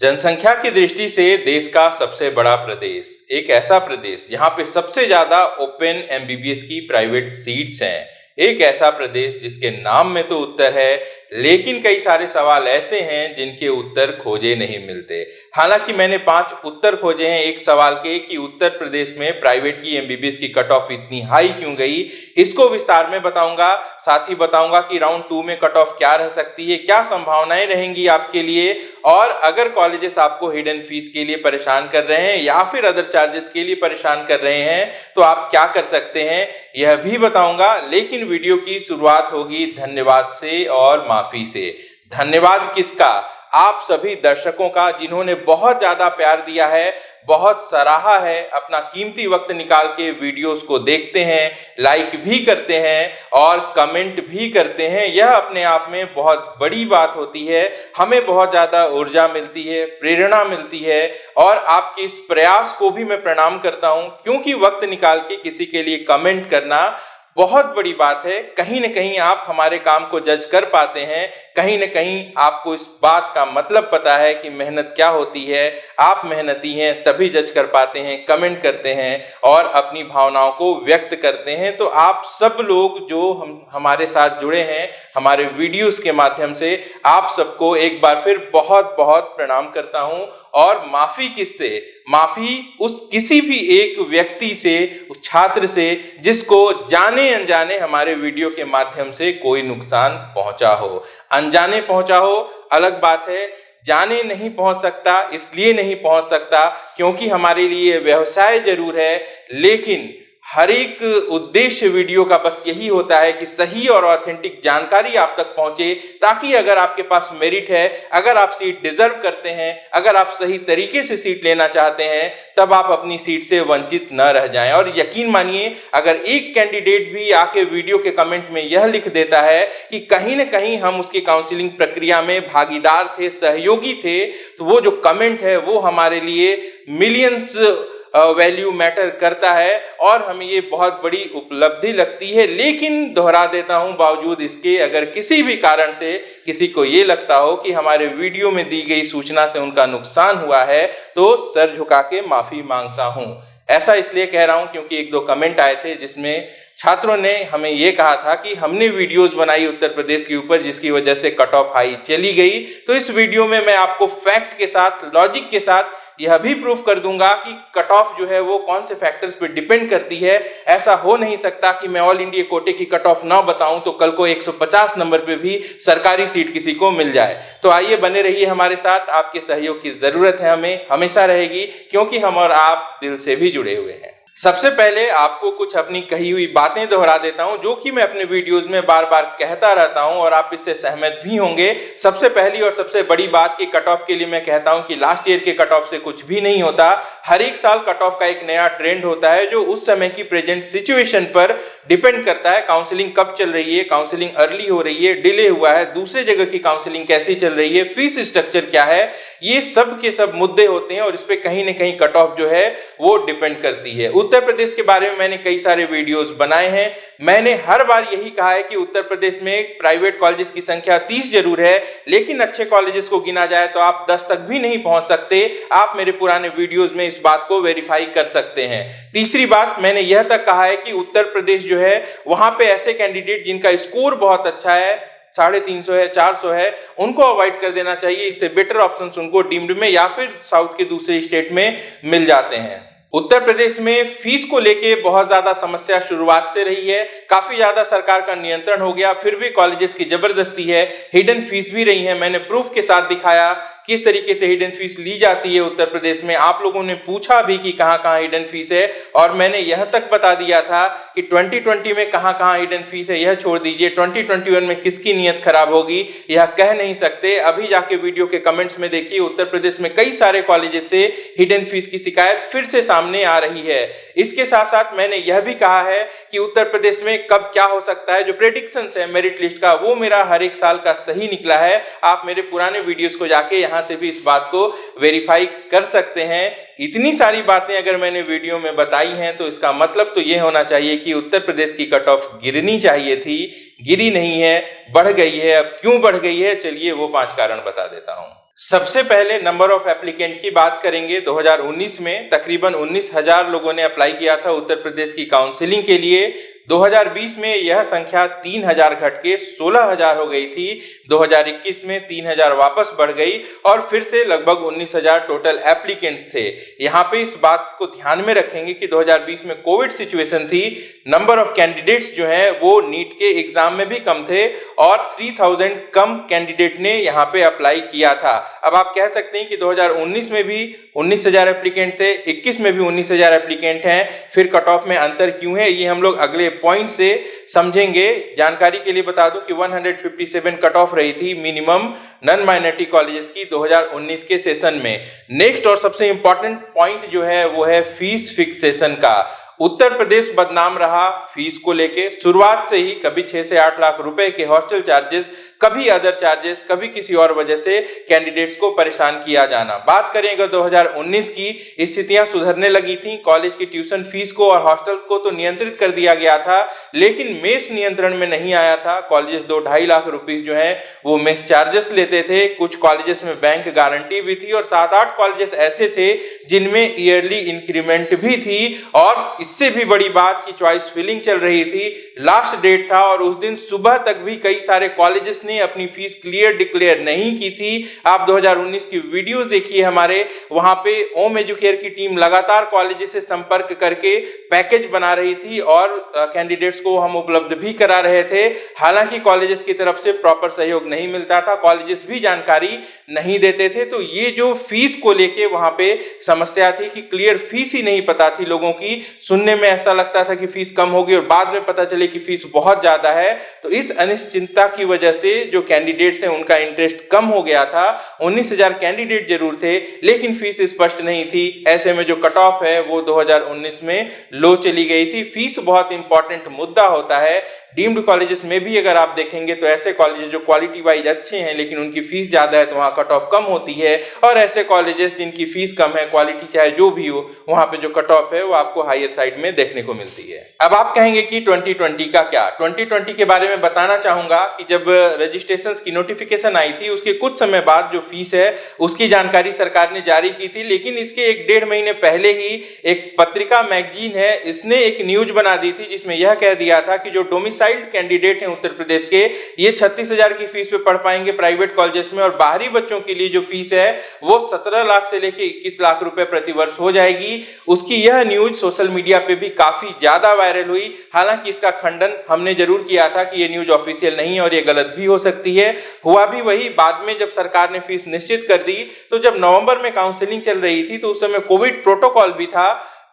जनसंख्या की दृष्टि से देश का सबसे बड़ा प्रदेश, एक ऐसा प्रदेश जहां पे सबसे ज्यादा ओपन एमबीबीएस की प्राइवेट सीट्स हैं, एक ऐसा प्रदेश जिसके नाम में तो उत्तर है, लेकिन कई सारे सवाल ऐसे हैं जिनके उत्तर खोजे नहीं मिलते। हालांकि मैंने 5 उत्तर खोजे हैं एक सवाल के कि उत्तर प्रदेश में प्राइवेट की एमबीबीएस की कट ऑफ इतनी हाई क्यों गई। इसको विस्तार में बताऊंगा, साथ ही बताऊंगा कि राउंड 2 में कट ऑफ क्या रह सकती है, क्या संभावनाएं रहेंगी आपके लिए, और अगर कॉलेजेस आपको हिडन फीस के लिए परेशान कर रहे हैं या फिर अदर चार्जेस के लिए परेशान कर रहे हैं तो आप क्या कर सकते हैं यह भी बताऊंगा। लेकिन वीडियो की शुरुआत होगी धन्यवाद से और माफी से। धन्यवाद किसका? आप सभी दर्शकों का जिन्होंने बहुत ज्यादा प्यार दिया है, बहुत सराहा है, अपना कीमती वक्त निकाल के वीडियोस को देखते हैं, लाइक भी करते हैं और कमेंट भी करते हैं। यह अपने आप में बहुत बड़ी बात होती है, हमें बहुत ज्यादा ऊर्जा मिलती है, प्रेरणा मिलती है और आपके इस प्रयास को भी मैं प्रणाम करता हूं, क्योंकि वक्त निकाल के किसी के लिए कमेंट करना बहुत बड़ी बात है। कहीं न कहीं आप हमारे काम को जज कर पाते हैं, कहीं न कहीं आपको इस बात का मतलब पता है कि मेहनत क्या होती है, आप मेहनती हैं तभी जज कर पाते हैं, कमेंट करते हैं और अपनी भावनाओं को व्यक्त करते हैं। तो आप सब लोग जो हमारे साथ जुड़े हैं हमारे वीडियोस के माध्यम से, आप सबको एक बार फिर बहुत बहुत प्रणाम करता हूं। और माफी किससे? माफी उस किसी भी एक व्यक्ति से, उस छात्र से जिसको जाने अनजाने हमारे वीडियो के माध्यम से कोई नुकसान पहुंचा हो। अनजाने पहुंचा हो अलग बात है, जाने नहीं पहुंच सकता, इसलिए नहीं पहुंच सकता क्योंकि हमारे लिए व्यवसाय जरूर है, लेकिन हर एक उद्देश्य वीडियो का बस यही होता है कि सही और ऑथेंटिक जानकारी आप तक पहुंचे, ताकि अगर आपके पास मेरिट है, अगर आप सीट डिजर्व करते हैं, अगर आप सही तरीके से सीट लेना चाहते हैं, तब आप अपनी सीट से वंचित न रह जाएं। और यकीन मानिए, अगर एक कैंडिडेट भी आके वीडियो के कमेंट में यह लिख देता है कि कहीं ना कहीं हम उसकी काउंसलिंग प्रक्रिया में भागीदार थे, सहयोगी थे, तो वो जो कमेंट है वो हमारे लिए मिलियंस वैल्यू मैटर करता है और हमें ये बहुत बड़ी उपलब्धि लगती है। लेकिन दोहरा देता हूं, बावजूद इसके अगर किसी भी कारण से किसी को ये लगता हो कि हमारे वीडियो में दी गई सूचना से उनका नुकसान हुआ है, तो सर झुका के माफी मांगता हूं। ऐसा इसलिए कह रहा हूं क्योंकि 1-2 कमेंट आए थे जिसमें छात्रों ने हमें यह कहा था कि हमने वीडियोस बनाई उत्तर प्रदेश के ऊपर जिसकी वजह से कट ऑफ हाई चली गई। तो इस वीडियो में मैं आपको फैक्ट के साथ, लॉजिक के साथ यह भी प्रूफ कर दूंगा कि कट ऑफ जो है वो कौन से फैक्टर्स पे डिपेंड करती है। ऐसा हो नहीं सकता कि मैं ऑल इंडिया कोटे की कट ऑफ ना बताऊं तो कल को 150 नंबर पे भी सरकारी सीट किसी को मिल जाए। तो आइए बने रहिए हमारे साथ, आपके सहयोग की जरूरत है, हमें हमेशा रहेगी, क्योंकि हम और आप दिल से भी जुड़े हुए हैं। सबसे पहले आपको कुछ अपनी कही हुई बातें दोहरा देता हूं जो कि मैं अपने वीडियोस में बार बार कहता रहता हूं और आप इससे सहमत भी होंगे। सबसे पहली और सबसे बड़ी बात कि कट ऑफ के लिए मैं कहता हूं कि लास्ट ईयर के कट ऑफ से कुछ भी नहीं होता। हर एक साल कट ऑफ का एक नया ट्रेंड होता है जो उस समय की प्रेजेंट सिचुएशन पर डिपेंड करता है। काउंसलिंग कब चल रही है, काउंसलिंग अर्ली हो रही है, डिले हुआ है, दूसरे जगह की काउंसलिंग कैसी चल रही है, फीस स्ट्रक्चर क्या है, ये सब के सब मुद्दे होते हैं और इस पे कहीं ना कहीं कट ऑफ जो है वो डिपेंड करती है। उत्तर प्रदेश के बारे में मैंने कई सारे वीडियोस बनाए हैं। मैंने हर बार यही कहा है कि उत्तर प्रदेश में प्राइवेट कॉलेजेस की संख्या 30 जरूर है, लेकिन अच्छे कॉलेजेस को गिना जाए तो आप 10 तक भी नहीं पहुंच सकते। आप मेरे पुराने वीडियोस में इस बात को वेरीफाई कर सकते हैं। तीसरी बात, मैंने यह तक कहा है कि उत्तर प्रदेश जो है वहां पे ऐसे कैंडिडेट जिनका स्कोर बहुत अच्छा है, 350 है, 400 है, उनको अवॉइड कर देना चाहिए। इससे बेटर ऑप्शंस उनको डीम्ड में या फिर साउथ के दूसरे स्टेट में मिल जाते हैं। उत्तर प्रदेश में फीस को लेके बहुत ज्यादा समस्या शुरुआत से रही है, काफी ज्यादा सरकार का नियंत्रण हो गया, फिर भी कॉलेजेस की जबरदस्ती है, हिडन फीस भी रही है। मैंने प्रूफ के साथ दिखाया किस तरीके से हिडन फीस ली जाती है उत्तर प्रदेश में। आप लोगों ने पूछा भी कि कहां कहां हिडन फीस है और मैंने यह तक बता दिया था कि 2020 में कहां कहां हिडन फीस है। यह छोड़ दीजिए, 2021 में किसकी नीयत खराब होगी यह कह नहीं सकते। अभी जाके वीडियो के कमेंट्स में देखिए, उत्तर प्रदेश में कई सारे कॉलेजेस से हिडन फीस की शिकायत फिर से सामने आ रही है। इसके साथ साथ मैंने यह भी कहा है कि उत्तर प्रदेश में कब क्या हो सकता है। जो प्रेडिक्शंस है मेरिट लिस्ट का, वो मेरा हर एक साल का सही निकला है। आप मेरे पुराने वीडियोस को जाके यहां से भी इस बात को वेरीफाई कर सकते हैं। इतनी सारी बातें अगर मैंने वीडियो में बताई हैं तो इसका मतलब तो ये होना चाहिए कि उत्तर प्रदेश की कट ऑफ गिरनी चाहिए थी, गिरी नहीं है, बढ़ गई है। अब क्यों बढ़ गई है, चलिए वो 5 कारण बता देता हूं। सबसे पहले नंबर ऑफ एप्लीकेंट की बात करेंगे। 2019 में तकरीबन 19,000 लोगों ने अप्लाई किया था उत्तर प्रदेश की काउंसलिंग के लिए। 2020 में यह संख्या 3,000 घट के 16,000 हो गई थी। 2021 में 3,000 वापस बढ़ गई और फिर से लगभग 19,000 टोटल एप्लीकेंट्स थे। यहाँ पे इस बात को ध्यान में रखेंगे कि 2020 में कोविड सिचुएशन थी, नंबर ऑफ कैंडिडेट्स जो है वो नीट के एग्जाम में भी कम थे और 3,000 कम कैंडिडेट ने यहाँ पे अप्लाई किया था। अब आप कह सकते हैं कि 2019 में भी 19,000 एप्लीकेंट थे, 21 में भी 19,000 एप्लीकेंट हैं, फिर कट ऑफ में अंतर क्यों है ये हम लोग अगले पॉइंट से समझेंगे। जानकारी के लिए बता दूं कि 157 कट ऑफ रही थी मिनिमम नॉन माइनॉरिटी कॉलेजेस की 2019 के सेशन में। नेक्स्ट और सबसे इंपॉर्टेंट पॉइंट जो है वो है फीस फिक्सेशन का। उत्तर प्रदेश बदनाम रहा फीस को लेके, शुरुआत से ही कभी 6 से 8 लाख रुपए के हॉस्टल चार्जेस, कभी अदर चार्जेस, कभी किसी और वजह से कैंडिडेट्स को परेशान किया जाना। बात करें अगर 2019 की, स्थितियां सुधरने लगी थी। कॉलेज की ट्यूशन फीस को और हॉस्टल को तो नियंत्रित कर दिया गया था, लेकिन मेस नियंत्रण में नहीं आया था। कॉलेजेस 2-2.5 लाख रुपीस जो है वो मेस चार्जेस लेते थे। कुछ कॉलेजेस में बैंक गारंटी भी थी और 7-8 कॉलेजेस ऐसे थे जिनमें ईयरली इंक्रीमेंट भी थी। और इससे भी बड़ी बात की चॉइस फिलिंग चल रही थी, लास्ट डेट था और उस दिन सुबह तक भी कई सारे कॉलेजेस ने अपनी फीस क्लियर डिक्लेयर नहीं की थी। आप 2019 की वीडियोस देखिए हमारे, वहां पे ओम एजुकेयर की टीम लगातार कॉलेजेस से संपर्क करके पैकेज बना रही थी और कैंडिडेट्स को हम उपलब्ध भी करा रहे थे। हालांकि कॉलेजेस की तरफ से प्रॉपर सहयोग नहीं मिलता था, कॉलेजेस भी जानकारी नहीं देते थे। तो ये जो फीस को लेके वहां पे समस्या थी कि क्लियर फीस ही नहीं पता थी लोगों की। सुनने में ऐसा लगता था कि फीस कम होगी और बाद में पता चले कि फीस बहुत ज्यादा है। तो इस अनिश्चितता की वजह से जो कैंडिडेट्स हैं उनका इंटरेस्ट कम हो गया था। 19,000 कैंडिडेट जरूर थे लेकिन फीस स्पष्ट नहीं थी। ऐसे में जो कट ऑफ है वो 2019 में लो चली गई थी। फीस बहुत इंपॉर्टेंट मुद्दा होता है। डीम्ड कॉलेजेस में भी अगर आप देखेंगे तो ऐसे कॉलेजेस जो क्वालिटी वाइज अच्छे हैं लेकिन उनकी फीस ज्यादा है तो वहां कट ऑफ कम होती है, और ऐसे कॉलेजेस जिनकी फीस कम है, क्वालिटी चाहे जो भी हो, वहां पे जो कट ऑफ है वो आपको हायर साइड में देखने को मिलती है। अब आप कहेंगे कि 2020 का क्या? 2020 के बारे में बताना चाहूंगा कि जब रजिस्ट्रेशन की नोटिफिकेशन आई थी उसके कुछ समय बाद जो फीस है उसकी जानकारी सरकार ने जारी की थी, लेकिन इसके 1-1.5 महीने पहले ही एक पत्रिका मैगजीन है, इसने एक न्यूज बना दी थी जिसमें यह कह दिया था कि जो डोमिसाइल्ड कैंडिडेट हैं उत्तर प्रदेश के, ये 36,000 की फीस पे पढ़ पाएंगे प्राइवेट कॉलेजेस में, और बाहरी बच्चों के लिए जो फीस है वो 17 लाख से लेके 21 लाख रुपए प्रति वर्ष हो जाएगी। उसकी यह न्यूज सोशल मीडिया पे भी काफी ज्यादा वायरल हुई। हालांकि इसका खंडन हमने जरूर किया था कि ये न्यूज ऑफिशियल नहीं है और ये गलत भी हो सकती है। हुआ भी वही, बाद में जब सरकार ने फीस निश्चित कर दी तो जब नवंबर में काउंसलिंग चल रही थी तो उस समय कोविड प्रोटोकॉल भी था।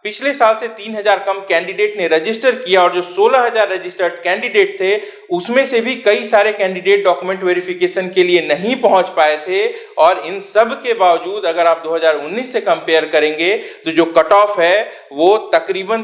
पिछले साल से 3,000 कम कैंडिडेट ने रजिस्टर किया और जो 16,000 रजिस्टर्ड कैंडिडेट थे उसमें से भी कई सारे कैंडिडेट डॉक्यूमेंट वेरिफिकेशन के लिए नहीं पहुंच पाए थे। और इन सब के बावजूद अगर आप 2019 से कंपेयर करेंगे तो जो कट ऑफ है वो तकरीबन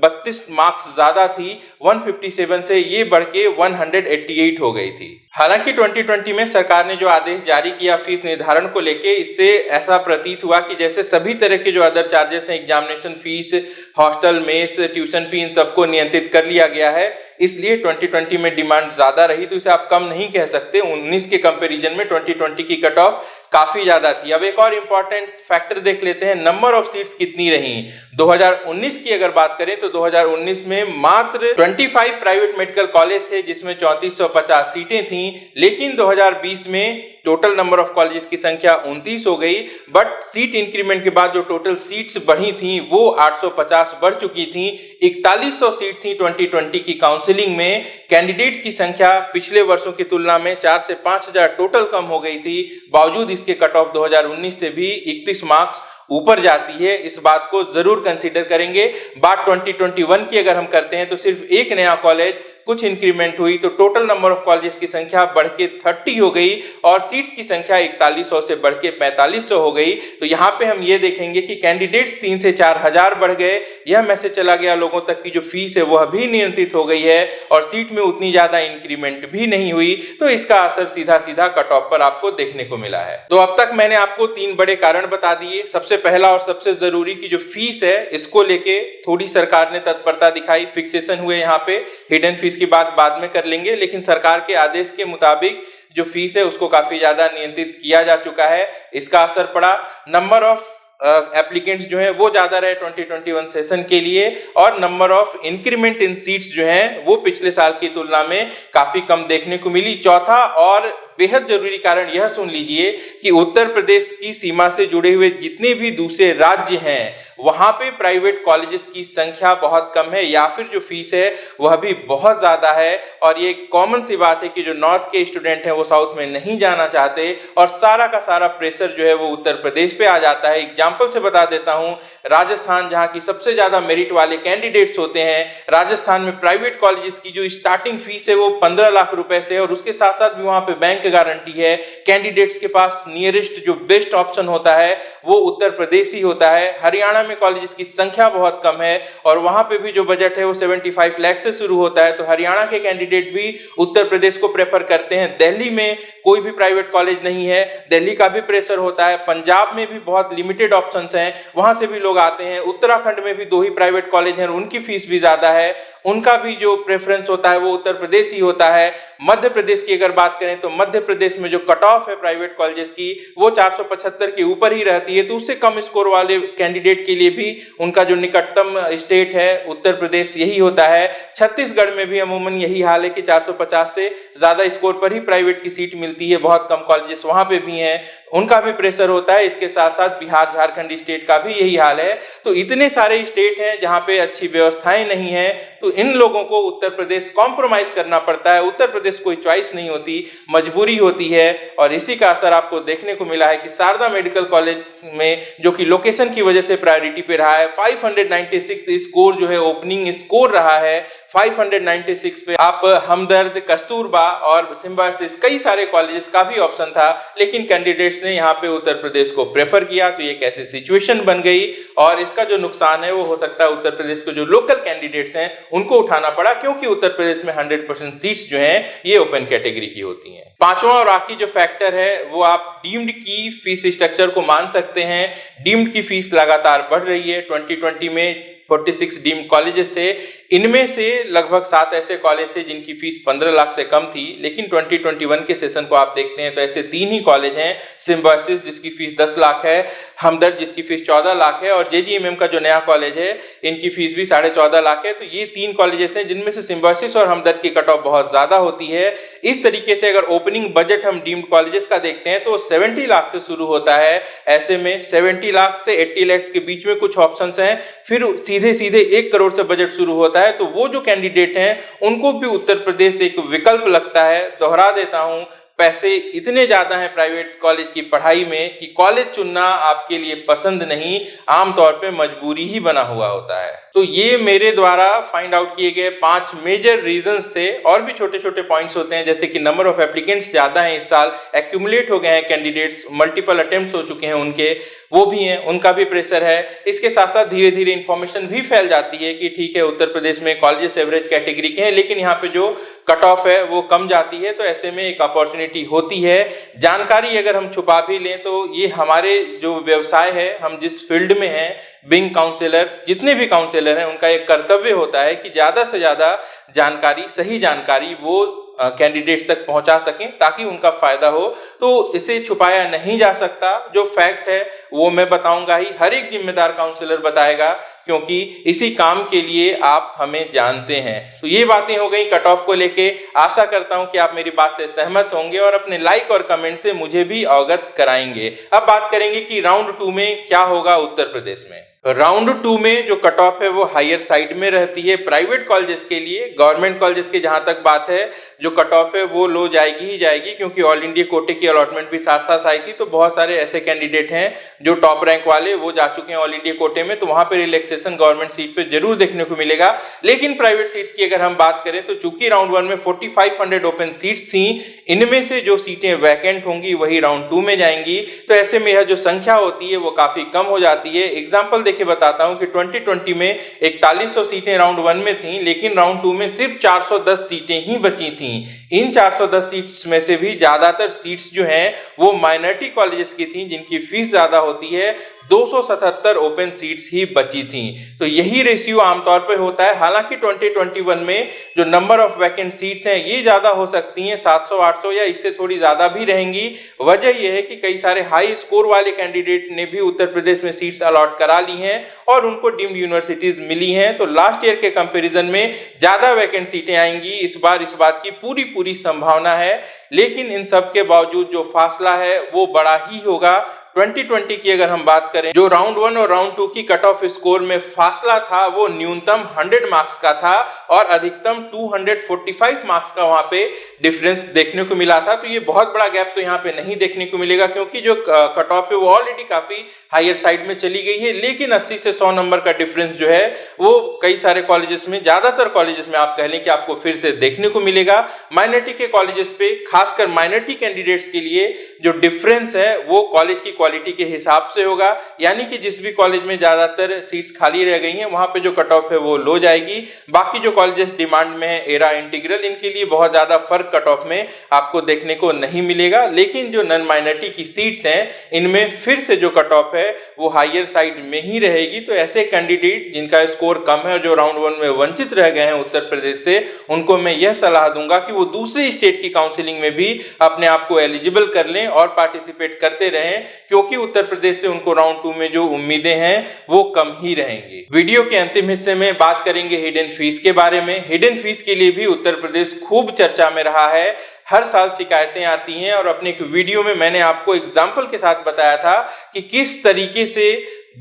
32 मार्क्स ज्यादा थी। 157 से ये बढ़ के 188 हो गई थी। हालांकि 2020 में सरकार ने जो आदेश जारी किया फीस निर्धारण को लेके, इससे ऐसा प्रतीत हुआ कि जैसे सभी तरह के जो अदर चार्जेस हैं, examination fees, hostel, mess, tuition fee, इन सबको नियंत्रित कर लिया गया है। इसलिए 2020 में डिमांड ज्यादा रही, तो इसे आप कम नहीं कह सकते। 19 के कंपैरिजन में 2020 की कट ऑफ काफी ज्यादा थी। अब एक और इंपॉर्टेंट फैक्टर देख लेते हैं, नंबर ऑफ सीट्स कितनी रही। 2019 की अगर बात करें तो 2019 में मात्र 25 प्राइवेट मेडिकल कॉलेज थे जिसमें 3450 सीटें थी, लेकिन 2020 में टोटल नंबर ऑफ कॉलेजेस की संख्या 29 हो गई। बट सीट इंक्रीमेंट के बाद जो टोटल सीट्स बढ़ी थी वो 850 बढ़ चुकी थी। 4100 सीट थी 2020 की काउंसलिंग में। कैंडिडेट की संख्या पिछले वर्षों की तुलना में 4 से 5,000 टोटल कम हो गई थी। बावजूद इसके कट ऑफ 2019 से भी 31 मार्क्स ऊपर जाती है। इस बात को जरूर कंसीडर करेंगे। बात 2021 की अगर हम करते हैं तो सिर्फ एक नया कॉलेज कुछ इंक्रीमेंट हुई तो टोटल नंबर ऑफ कॉलेजेस की संख्या बढ़ के 30 हो गई और सीट्स की संख्या 4100 से बढ़ के 4500 हो गई। तो यहाँ पे हम ये देखेंगे कि कैंडिडेट्स 3 से 4 हजार बढ़ गए। यह मैसेज चला गया लोगों तक की जो फीस है वह भी नियंत्रित हो गई है और सीट में उतनी ज्यादा इंक्रीमेंट भी नहीं हुई। तो इसका असर सीधा सीधा कट ऑफ पर आपको देखने को मिला है। तो अब तक मैंने आपको 3 बड़े कारण बता दिए। सबसे पहला और सबसे जरूरी की जो फीस है इसको लेके थोड़ी सरकार ने तत्परता दिखाई, फिक्सेशन हुए यहाँ पे। हिडन फीस की बात बाद में कर लेंगे, लेकिन सरकार के आदेश के मुताबिक जो फीस है उसको काफी ज्यादा नियंत्रित किया जा चुका है। इसका असर पड़ा। नंबर ऑफ एप्लीकेंट्स जो है वो ज्यादा रहे 2021 सेशन के लिए, और number of increment in seats जो हैं वो पिछले साल की तुलना में काफी कम देखने को मिली। चौथा और बेहद जरूरी कारण यह सुन लीजिए कि उत्तर प्रदेश की सीमा से जुड़े हुए जितने भी दूसरे राज्य हैं वहां पे प्राइवेट कॉलेजेस की संख्या बहुत कम है, या फिर जो फीस है वह भी बहुत ज्यादा है। और ये कॉमन सी बात है कि जो नॉर्थ के स्टूडेंट हैं वो साउथ में नहीं जाना चाहते, और सारा का सारा प्रेशर जो है वो उत्तर प्रदेश पे आ जाता है। एग्जाम्पल से बता देता हूं, राजस्थान जहां की सबसे ज्यादा मेरिट वाले कैंडिडेट्स होते हैं, राजस्थान में प्राइवेट कॉलेजेस की जो स्टार्टिंग फीस है वो 15 लाख रुपए से है, और उसके साथ साथ भी वहां पे बैंक गारंटी है। कैंडिडेट्स के पास नियरेस्ट जो बेस्ट ऑप्शन होता है वो उत्तर प्रदेश ही होता है। हरियाणा में कॉलेजेस की संख्या बहुत कम है, और वहां पे भी जो बजट है वो 75 लाख से शुरू होता है, तो हरियाणा के कैंडिडेट भी उत्तर प्रदेश को प्रेफर करते हैं। दिल्ली में कोई भी प्राइवेट कॉलेज नहीं है, दिल्ली का भी प्रेशर होता है। पंजाब में भी बहुत लिमिटेड ऑप्शंस हैं, वहां से भी लोग आते हैं। उत्तराखंड में भी 2 ही प्राइवेट कॉलेज हैं, उनकी फीस भी ज्यादा है, उनका भी जो प्रेफरेंस होता है वो उत्तर प्रदेश ही होता है। मध्य प्रदेश की अगर बात करें तो मध्य प्रदेश में जो कट ऑफ है प्राइवेट कॉलेजेस की वो 475 के ऊपर ही रहती है, तो उससे कम स्कोर वाले कैंडिडेट के लिए भी उनका जो निकटतम स्टेट है उत्तर प्रदेश यही होता है। छत्तीसगढ़ में भी अमूमन यही हाल है कि 450 से ज्यादा स्कोर पर ही प्राइवेट की सीट मिलती है, बहुत कम कॉलेजेस वहां पे भी हैं, उनका भी प्रेशर होता है। इसके साथ साथ बिहार झारखंड स्टेट का भी यही हाल है। तो इतने सारे स्टेट हैं जहां पे अच्छी व्यवस्थाएं नहीं है, तो इन लोगों को उत्तर प्रदेश कॉम्प्रोमाइज करना पड़ता है। उत्तर प्रदेश कोई चॉइस नहीं होती, मजबूरी होती है। और इसी का असर आपको देखने को मिला है कि शारदा मेडिकल कॉलेज में, जो कि लोकेशन की वजह से प्रायोरिटी पे रहा है, 596 स्कोर जो है ओपनिंग स्कोर रहा है। 596 पे आप हमदर्द, कस्तूरबा और सिम्बायोसिस कई सारे कॉलेजेस का भी ऑप्शन था, लेकिन कैंडिडेट्स ने यहाँ पे उत्तर प्रदेश को प्रेफर किया। तो ये एक ऐसी सिचुएशन बन गई, और इसका जो नुकसान है वो हो सकता है उत्तर प्रदेश के जो लोकल कैंडिडेट्स हैं उनको उठाना पड़ा, क्योंकि उत्तर प्रदेश में 100% सीट्स जो हैं ये ओपन कैटेगरी की होती हैं। पांचवा और आखिरी जो फैक्टर है वो आप डीम्ड की फीस स्ट्रक्चर को मान सकते हैं। डीम्ड की फीस लगातार बढ़ रही है। 2020 में 46 डीम्ड कॉलेजेस थे, इनमें से लगभग 7 ऐसे कॉलेज थे जिनकी फीस 15 लाख से कम थी, लेकिन 2021 के सेशन को आप देखते हैं तो ऐसे 3 ही कॉलेज हैं, सिम्बायोसिस जिसकी फीस 10 लाख है, हमदर्द जिसकी फीस 14 लाख है, और जेजीएमएम का जो नया कॉलेज है इनकी फीस भी 14.5 लाख है। तो ये 3 कॉलेजेस हैं जिनमें से सिम्बायोसिस और हमदर्द की कट ऑफ बहुत ज्यादा होती है। इस तरीके से अगर ओपनिंग बजट हम डीम्ड कॉलेजेस का देखते हैं तो 70 लाख से शुरू होता है। ऐसे में 70 लाख से 80 लाख के बीच में कुछ ऑप्शंस हैं, फिर सीधे सीधे 1 करोड़ से बजट शुरू होता है। तो वो जो कैंडिडेट हैं उनको भी उत्तर प्रदेश एक विकल्प लगता है। दोहरा देता हूं, पैसे इतने ज्यादा हैं प्राइवेट कॉलेज की पढ़ाई में कि कॉलेज चुनना आपके लिए पसंद नहीं, आमतौर पे मजबूरी ही बना हुआ होता है। तो ये मेरे द्वारा फाइंड आउट किए गए 5 मेजर रीजंस थे। और भी छोटे छोटे पॉइंट्स होते हैं, जैसे कि नंबर ऑफ एप्लीकेंट्स ज्यादा हैं इस साल, एक्यूमुलेट हो गए हैं कैंडिडेट्स, मल्टीपल अटेम्प्ट्स हो चुके हैं उनके, वो भी हैं, उनका भी प्रेशर है। इसके साथ साथ धीरे धीरे इंफॉर्मेशन भी फैल जाती है कि ठीक है उत्तर प्रदेश में कॉलेजेस एवरेज कैटेगरी के हैं, लेकिन यहाँ पे जो कट ऑफ है वो कम जाती है, तो ऐसे में एक अपॉर्चुनिटी होती है। जानकारी अगर हम छुपा भी लें तो ये हमारे जो व्यवसाय है, हम जिस फील्ड में हैं, बिंग काउंसलर, जितने भी काउंसलर हैं, उनका एक कर्तव्य होता है कि ज्यादा से ज्यादा जानकारी, सही जानकारी वो कैंडिडेट्स तक पहुंचा सकें ताकि उनका फायदा हो। तो इसे छुपाया नहीं जा सकता, जो फैक्ट है वो मैं बताऊंगा ही, हर एक जिम्मेदार काउंसलर बताएगा, क्योंकि इसी काम के लिए आप हमें जानते हैं। तो ये बातें हो गई कट ऑफ को लेके। आशा करता हूं कि आप मेरी बात से सहमत होंगे और अपने लाइक और कमेंट से मुझे भी अवगत कराएंगे। अब बात करेंगे कि राउंड 2 में क्या होगा उत्तर प्रदेश में। राउंड 2 में जो कट ऑफ है वो हायर साइड में रहती है प्राइवेट कॉलेजेस के लिए। गवर्नमेंट कॉलेजेस की जहां तक बात है, जो कट ऑफ है वो लो जाएगी ही जाएगी, क्योंकि ऑल इंडिया कोटे की अलॉटमेंट भी साथ साथ आई थी। तो बहुत सारे ऐसे कैंडिडेट हैं जो टॉप रैंक वाले, वो जा चुके हैं ऑल इंडिया कोटे में, तो वहां पे रिलैक्सेशन गवर्नमेंट सीट पे जरूर देखने को मिलेगा। लेकिन प्राइवेट सीट्स की अगर हम बात करें तो चूंकि राउंड 1 में 4500 ओपन सीट्स थी, इनमें से जो सीटें वैकेंट होंगी वही राउंड 2 में जाएंगी। तो ऐसे में यह जो संख्या होती है वो काफी कम हो जाती है। एग्जाम्पल देखिए बताता हूं कि 2020 में 4100 सीटें राउंड 1 में थी, लेकिन राउंड 2 में सिर्फ 410 सीटें ही बची थी। इन 410 सीट्स में से भी ज्यादातर सीट्स जो हैं वो माइनॉरिटी कॉलेजेस की थी, जिनकी फीस ज्यादा होती है, 277 ओपन सीट्स ही बची थी। तो यही रेशियो आमतौर पर होता है। हालांकि 2021 में जो नंबर ऑफ वैकेंट सीट्स हैं ये ज्यादा हो सकती हैं, 700-800 या इससे थोड़ी ज्यादा भी रहेंगी। वजह यह है कि कई सारे हाई स्कोर वाले कैंडिडेट ने भी उत्तर प्रदेश में सीट्स अलॉट करा ली हैं और उनको डीम्ड यूनिवर्सिटीज मिली हैं। तो लास्ट ईयर के कंपैरिजन में ज्यादा वैकेंट सीटें आएंगी इस बार, इस बात की पूरी संभावना है। लेकिन इन सब के बावजूद जो फासला है वो बड़ा ही होगा। 2020 की अगर हम बात करें, जो राउंड 1 और राउंड 2 की कट ऑफ स्कोर में फासला था वो न्यूनतम 100 मार्क्स का था और अधिकतम 245 मार्क्स का वहां पे डिफरेंस देखने को मिला था। तो ये बहुत बड़ा गैप तो यहाँ पे नहीं देखने को मिलेगा, क्योंकि जो कट ऑफ है वो ऑलरेडी काफी हायर साइड में चली गई है। लेकिन 80 से 100 नंबर का डिफरेंस जो है वो कई सारे कॉलेजेस में, ज्यादातर कॉलेजेस में आप कह लें कि आपको फिर से देखने को मिलेगा। माइनॉरिटी के कॉलेजेस पे, खासकर माइनॉरिटी कैंडिडेट्स के लिए जो डिफरेंस है वो कॉलेज की क्वालिटी के हिसाब से होगा। यानी कि जिस भी कॉलेज में ज्यादातर सीट्स खाली रह गई हैं वहां पे जो कट ऑफ है वो लो जाएगी। बाकी जो कॉलेजेस डिमांड में है, एरा, इंटीग्रल, इनके लिए बहुत ज्यादा फर्क कट ऑफ में आपको देखने को नहीं मिलेगा। लेकिन जो नॉन माइनॉरिटी की सीट्स हैं इनमें फिर से जो कट ऑफ है वो हायर साइड में ही रहेगी। तो ऐसे कैंडिडेट जिनका स्कोर कम है और जो राउंड 1 में वंचित रह गए हैं उत्तर प्रदेश से, उनको मैं यह सलाह दूंगा कि वो दूसरी स्टेट की काउंसलिंग में भी अपने आप को एलिजिबल कर लें और पार्टिसिपेट करते रहें, क्योंकि उत्तर प्रदेश से उनको राउंड 2 में जो उम्मीदें हैं वो कम ही रहेंगी। वीडियो के अंतिम हिस्से में बात करेंगे हिडन फीस के बारे में। हिडन फीस के लिए भी उत्तर प्रदेश खूब चर्चा में रहा है। हर साल शिकायतें आती हैं और अपने एक वीडियो में मैंने आपको एग्जाम्पल के साथ बताया था कि किस तरीके से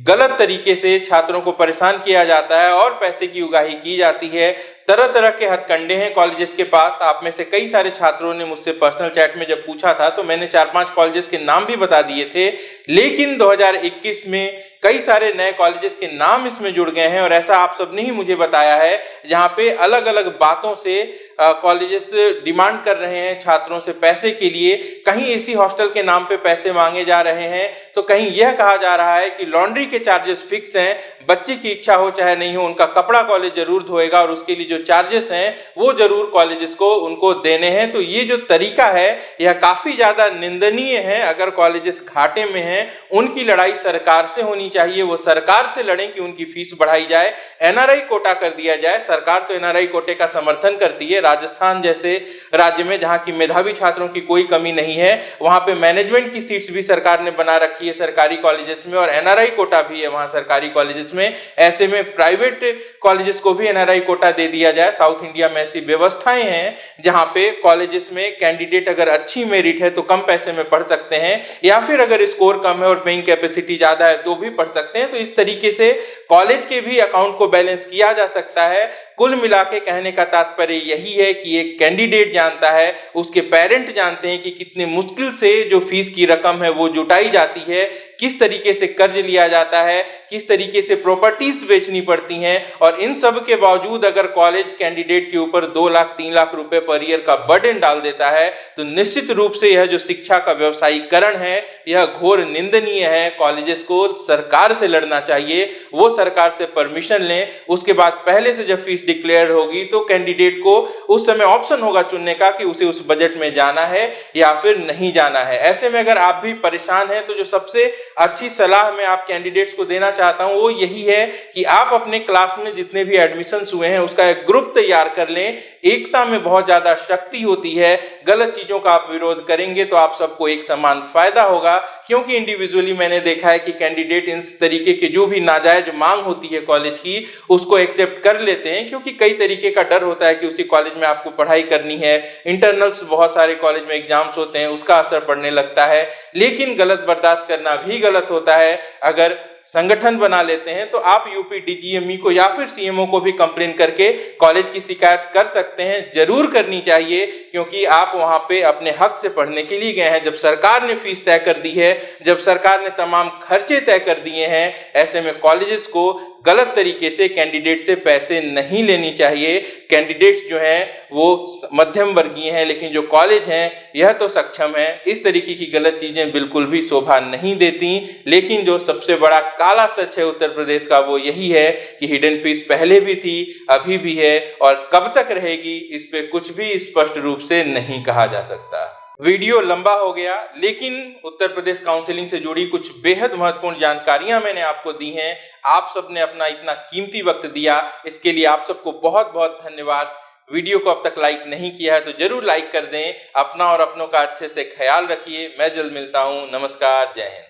गलत तरीके से छात्रों को परेशान किया जाता है और पैसे की उगाही की जाती है। तरह तरह के हथकंडे हैं कॉलेजेस के पास। आप में से कई सारे छात्रों ने मुझसे पर्सनल चैट में जब पूछा था तो मैंने 4-5 कॉलेजेस के नाम भी बता दिए थे। लेकिन 2021 में कई सारे नए कॉलेजेस के नाम इसमें जुड़ गए हैं और ऐसा आप सबने ही मुझे बताया है, जहां पे अलग अलग बातों से कॉलेजेस डिमांड कर रहे हैं छात्रों से पैसे के लिए। कहीं एसी हॉस्टल के नाम पे पैसे मांगे जा रहे हैं, तो कहीं यह कहा जा रहा है कि लॉन्ड्री के चार्जेस फिक्स हैं, बच्चे की इच्छा हो चाहे नहीं हो उनका कपड़ा कॉलेज जरूर धोएगा और उसके लिए जो चार्जेस हैं वो जरूर कॉलेजेस को उनको देने हैं। तो ये जो तरीका है यह काफी ज्यादा निंदनीय है। अगर कॉलेजेस घाटे में हैं, उनकी लड़ाई सरकार से होनी चाहिए, वो सरकार से लड़ें कि उनकी फीस बढ़ाई जाए, एनआरआई कोटा कर दिया जाए। सरकार तो एनआरआई कोटे का समर्थन करती है। राजस्थान जैसे राज्य में जहां की मेधावी छात्रों की कोई कमी नहीं है, वहां पे मैनेजमेंट की सीट्स भी सरकार ने बना रखी है सरकारी कॉलेजेस में और एनआरआई कोटा भी है वहां सरकारी कॉलेजेस में। ऐसे में प्राइवेट कॉलेजेस को भी एनआरआई कोटा दे दिया जाए। साउथ इंडिया में ऐसी व्यवस्थाएं हैं जहां पे कॉलेजेस में कैंडिडेट अगर अच्छी मेरिट है तो कम पैसे में पढ़ सकते हैं, या फिर अगर स्कोर कम है और पेइंग कैपेसिटी ज्यादा है तो भी पढ़ सकते हैं। तो इस तरीके से कॉलेज के भी अकाउंट को बैलेंस किया जा सकता है। कुल मिला के कहने का तात्पर्य यही है कि एक कैंडिडेट जानता है, उसके पेरेंट जानते हैं कि कितने मुश्किल से जो फीस की रकम है वो जुटाई जाती है, किस तरीके से कर्ज लिया जाता है, किस तरीके से प्रॉपर्टीज बेचनी पड़ती हैं। और इन सब के बावजूद अगर कॉलेज कैंडिडेट के ऊपर 2 लाख 3 लाख रुपए पर ईयर का बर्डन डाल देता है तो निश्चित रूप से यह जो शिक्षा का व्यवसायीकरण है यह घोर निंदनीय है। कॉलेजेस को सरकार से लड़ना चाहिए, वो सरकार से परमिशन लें, उसके बाद पहले से जब फीस डिक्लेयर होगी तो कैंडिडेट को उस समय ऑप्शन होगा चुनने का कि उसे उस बजट में जाना है या फिर नहीं जाना है। ऐसे में अगर आप भी परेशान हैं तो जो सबसे अच्छी सलाह मैं आप कैंडिडेट्स को देना चाहता हूं वो यही है कि आप अपने क्लास में जितने भी एडमिशन्स हुए हैं उसका एक ग्रुप तैयार कर लें। एकता में बहुत ज्यादा शक्ति होती है। गलत चीजों का आप विरोध करेंगे तो आप सबको एक समान फायदा होगा, क्योंकि इंडिविजुअली मैंने देखा है कि कैंडिडेट इस तरीके के जो भी नाजायज मांग होती है कॉलेज की उसको एक्सेप्ट कर लेते हैं, क्योंकि कई तरीके का डर होता है कि उसी कॉलेज में आपको पढ़ाई करनी है। इंटरनल्स बहुत सारे कॉलेज में एग्जाम्स होते हैं, उसका असर पड़ने लगता है। लेकिन गलत बर्दाश्त करना भी गलत होता है। अगर संगठन बना लेते हैं तो आप यूपी डीजीएमई को या फिर सीएमओ को भी कंप्लेन करके कॉलेज की शिकायत कर सकते हैं। जरूर करनी चाहिए, क्योंकि आप वहां पे अपने हक से पढ़ने के लिए गए हैं। जब सरकार ने फीस तय कर दी है, जब सरकार ने तमाम खर्चे तय कर दिए हैं, ऐसे में कॉलेजेस को गलत तरीके से कैंडिडेट से पैसे नहीं लेनी चाहिए। कैंडिडेट्स जो हैं वो मध्यम वर्गीय हैं, लेकिन जो कॉलेज हैं यह तो सक्षम है। इस तरीके की गलत चीजें बिल्कुल भी शोभा नहीं देती। लेकिन जो सबसे बड़ा काला सच है उत्तर प्रदेश का वो यही है कि हिडन फीस पहले भी थी, अभी भी है और कब तक रहेगी इस पे कुछ भी स्पष्ट रूप से नहीं कहा जा सकता। वीडियो लंबा हो गया, लेकिन उत्तर प्रदेश काउंसलिंग से जुड़ी कुछ बेहद महत्वपूर्ण जानकारियां मैंने आपको दी हैं। आप सबने अपना इतना कीमती वक्त दिया, इसके लिए आप सबको बहुत बहुत धन्यवाद। वीडियो को अब तक लाइक नहीं किया है तो जरूर लाइक कर दें। अपना और अपनों का अच्छे से ख्याल रखिए। मैं जल्द मिलता हूं। नमस्कार, जय हिंद।